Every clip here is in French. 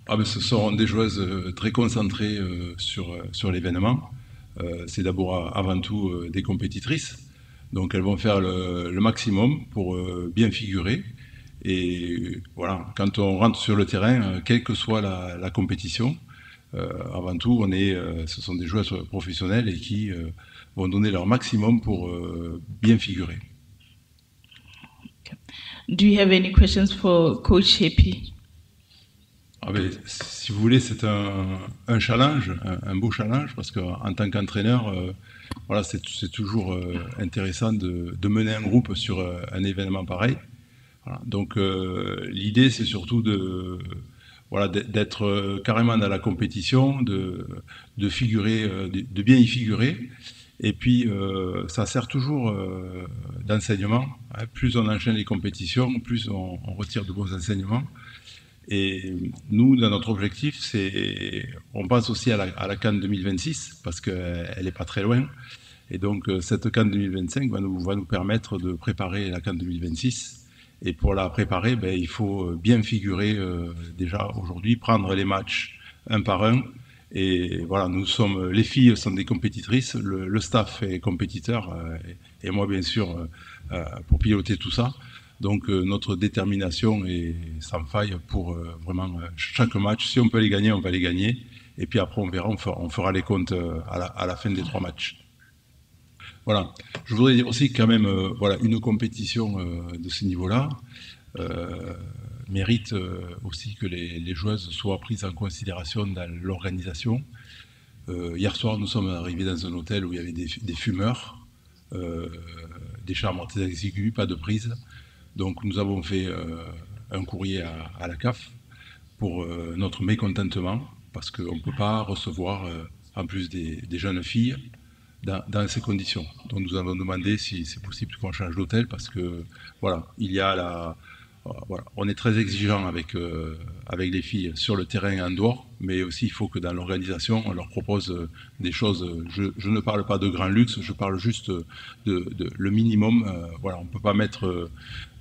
Ah ben, ce sont des joueuses très concentrées sur l'événement. C'est d'abord avant tout des compétitrices. Donc elles vont faire le maximum pour bien figurer. Et voilà, quand on rentre sur le terrain, quelle que soit la compétition, avant tout, ce sont des joueuses professionnelles et qui vont donner leur maximum pour bien figurer. Okay. Do you have any questions for Coach Happy? Ah ben, si vous voulez, c'est un challenge, un beau challenge, parce qu'en tant qu'entraîneur, voilà, c'est toujours intéressant de mener un groupe sur un événement pareil. Voilà. Donc l'idée, c'est surtout voilà, d'être carrément dans la compétition, de figurer, de bien y figurer. Et puis, ça sert toujours d'enseignement. Hein. Plus on enchaîne les compétitions, plus on retire de bons enseignements. Et nous, dans notre objectif, on pense aussi à la CAN 2026, parce qu'elle n'est pas très loin. Et donc, cette CAN 2025 va nous permettre de préparer la CAN 2026. Et pour la préparer, ben, il faut bien figurer déjà aujourd'hui, prendre les matchs un par un. Et voilà, les filles sont des compétitrices, le staff est compétiteur, et moi, bien sûr, pour piloter tout ça. Donc notre détermination est sans faille pour vraiment chaque match. Si on peut les gagner, on va les gagner. Et puis après, on verra, on fera les comptes à la fin des 3 matchs. Voilà. Je voudrais dire aussi quand même, voilà, une compétition de ce niveau-là mérite aussi que les joueuses soient prises en considération dans l'organisation. Hier soir, nous sommes arrivés dans un hôtel où il y avait des fumeurs, des chambres très exiguës, pas de prise. Donc nous avons fait un courrier à la CAF pour notre mécontentement, parce qu'on ne peut pas recevoir, en plus des jeunes filles, dans ces conditions. Donc nous avons demandé si c'est possible qu'on change d'hôtel, parce que voilà, il y a voilà, on est très exigeant avec les filles sur le terrain en dehors, mais aussi il faut que dans l'organisation, on leur propose des choses. Je ne parle pas de grand luxe, je parle juste le minimum. Voilà, on ne peut pas mettre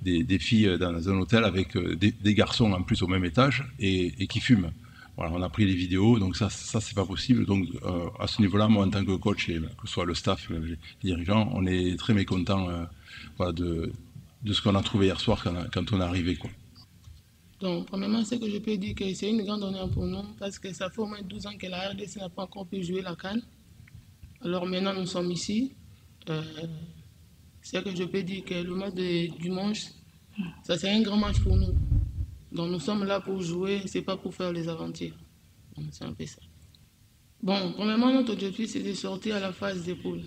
des filles dans un hôtel avec des garçons en plus au même étage et qui fument. Voilà, on a pris les vidéos, donc ça c'est pas possible. Donc à ce niveau-là, moi en tant que coach, et que ce soit le staff, les dirigeants, on est très mécontents voilà, de ce qu'on a trouvé hier soir quand on est arrivé, quoi. Donc, premièrement, ce que je peux dire que c'est une grande honneur pour nous parce que ça fait au moins 12 ans que la RDC n'a pas encore pu jouer la CAN. Alors maintenant, nous sommes ici. Euh, c'est que je peux dire que le match de dimanche, ça c'est un grand match pour nous. Donc nous sommes là pour jouer, c'est pas pour faire les aventures. Donc c'est un peu ça. Bon, premièrement, notre objectif c'est de sortir à la phase des poules.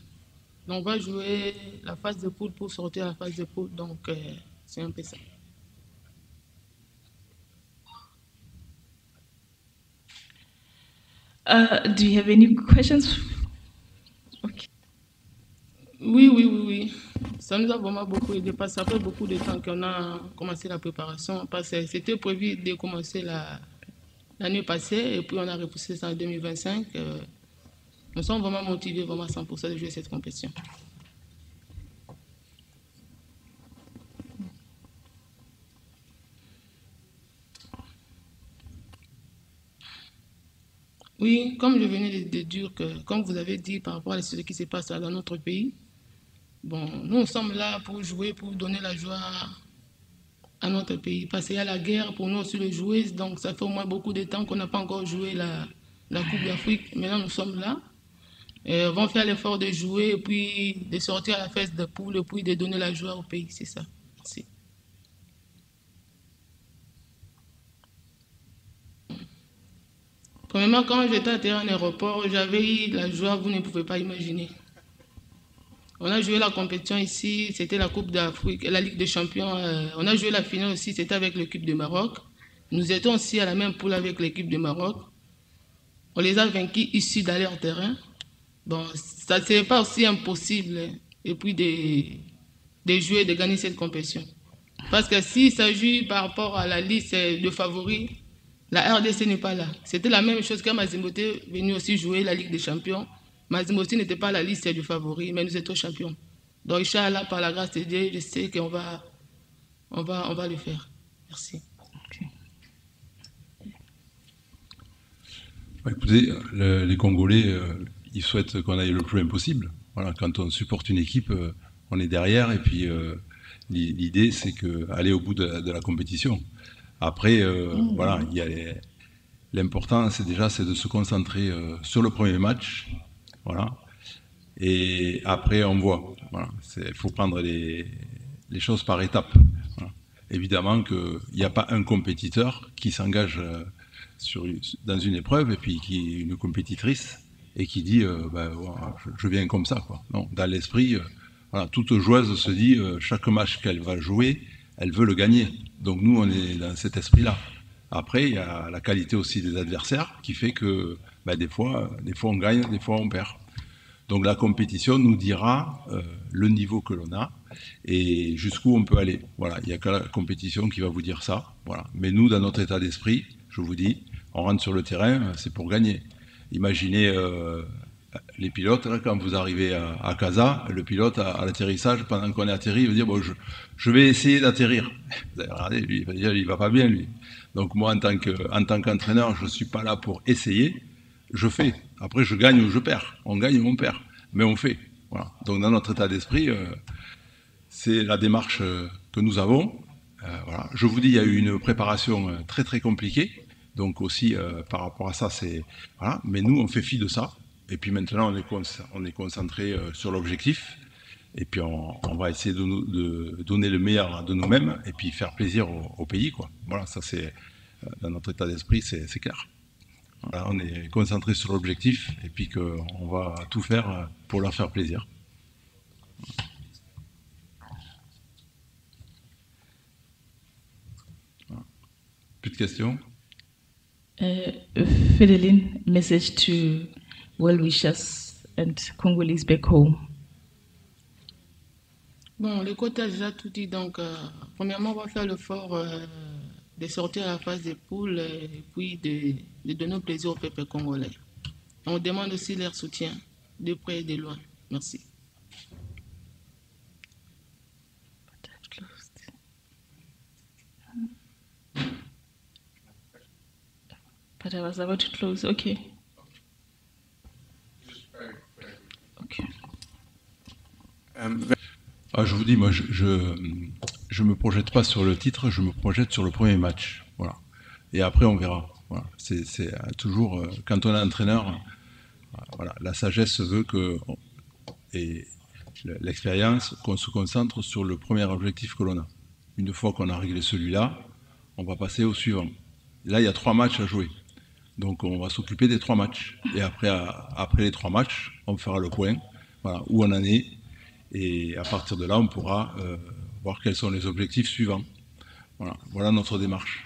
Donc on va jouer la phase de poule pour sortir à la phase de poule. Donc c'est un peu ça. Do you have any questions? Okay. Oui. Ça nous a vraiment beaucoup aidé parce que ça fait beaucoup de temps qu'on a commencé la préparation. Parce que c'était prévu de commencer l'année passée et puis on a repoussé ça en 2025. Nous sommes vraiment motivés, vraiment à 100% de jouer cette compétition. Oui, comme je venais de dire, que, comme vous avez dit par rapport à ce qui se passe dans notre pays, bon, nous sommes là pour jouer, pour donner la joie à notre pays. Parce qu'il y a la guerre pour nous aussi le jouer, donc ça fait au moins beaucoup de temps qu'on n'a pas encore joué la Coupe d'Afrique. Maintenant, nous sommes là. Et on va faire l'effort de jouer et puis de sortir à la fête de poule et puis de donner la joie au pays, c'est ça. Merci. Premièrement, quand j'étais à terrain en aéroport, j'avais eu la joie, vous ne pouvez pas imaginer. On a joué la compétition ici, c'était la Coupe d'Afrique, la Ligue des Champions. On a joué la finale aussi, c'était avec l'équipe de Maroc. Nous étions aussi à la même poule avec l'équipe de Maroc. On les a vaincus ici dans leur terrain. Bon, ça ne serait pas aussi impossible et puis de jouer, de gagner cette compétition. Parce que s'il s'agit par rapport à la liste de favoris, la RDC n'est pas là. C'était la même chose quand Mazimbote est venu aussi jouer la Ligue des Champions. Mazimbote n'était pas la liste du favori, mais nous étions champions. Donc, Inch'Allah, par la grâce de Dieu, je sais qu'on va le faire. Merci. Écoutez, les Congolais, ils souhaitent qu'on aille le plus loin possible. Voilà, quand on supporte une équipe, on est derrière, et puis l'idée, c'est aller au bout de la compétition. Après, voilà, l'important, c'est de se concentrer sur le premier match, voilà, et après, on voit. Voilà, il faut prendre les choses par étapes. Voilà. Évidemment qu'il n'y a pas un compétiteur qui s'engage dans une épreuve et puis qui est une compétitrice et qui dit voilà, je viens comme ça, quoi. Non, dans l'esprit, voilà, toute joueuse se dit chaque match qu'elle va jouer, elle veut le gagner. Donc nous, on est dans cet esprit-là. Après, il y a la qualité aussi des adversaires qui fait que des fois on gagne, des fois on perd. Donc la compétition nous dira le niveau que l'on a et jusqu'où on peut aller. Voilà, il n'y a que la compétition qui va vous dire ça. Voilà. Mais nous, dans notre état d'esprit, je vous dis, on rentre sur le terrain, c'est pour gagner. Imaginez les pilotes, là, quand vous arrivez à Casa, le pilote à l'atterrissage, pendant qu'on est atterri, il va dire bon, je vais essayer d'atterrir. Vous allez regarder, lui, il va dire il va pas bien, lui. Donc moi, en tant qu'entraîneur, je ne suis pas là pour essayer, je fais. Après, je gagne ou je perds. On gagne ou on perd. Mais on fait. Voilà. Donc dans notre état d'esprit, c'est la démarche que nous avons. Voilà. Je vous dis, il y a eu une préparation très très compliquée. Donc aussi, par rapport à ça, c'est... Voilà. Mais nous, on fait fi de ça. Et puis maintenant, on est concentré sur l'objectif. Et puis on va essayer de donner le meilleur de nous-mêmes et puis faire plaisir au pays, quoi. Voilà, ça c'est... dans notre état d'esprit, c'est clair. Voilà, on est concentré sur l'objectif et puis qu'on va tout faire pour leur faire plaisir. Voilà. Plus de questions? Fideline, message to well-wishers and Congolese back home. Bon, le coach a déjà tout dit, donc premièrement, on va faire l'effort de sortir à la phase des poules et puis de donner plaisir au peuple congolais. On demande aussi leur soutien, de près et de loin. Merci. But I was about to close. Okay. Okay. Je vous dis, moi, je me projette pas sur le titre, je me projette sur le premier match. Voilà. Et après, on verra. Voilà. C'est toujours, quand on est entraîneur, voilà, la sagesse veut et l'expérience, qu'on se concentre sur le premier objectif que l'on a. Une fois qu'on a réglé celui-là, on va passer au suivant. Là, il y a 3 matchs à jouer. Donc, on va s'occuper des 3 matchs. Et après les 3 matchs, on fera le point, voilà, où on en est. Et à partir de là, on pourra voir quels sont les objectifs suivants. Voilà notre démarche.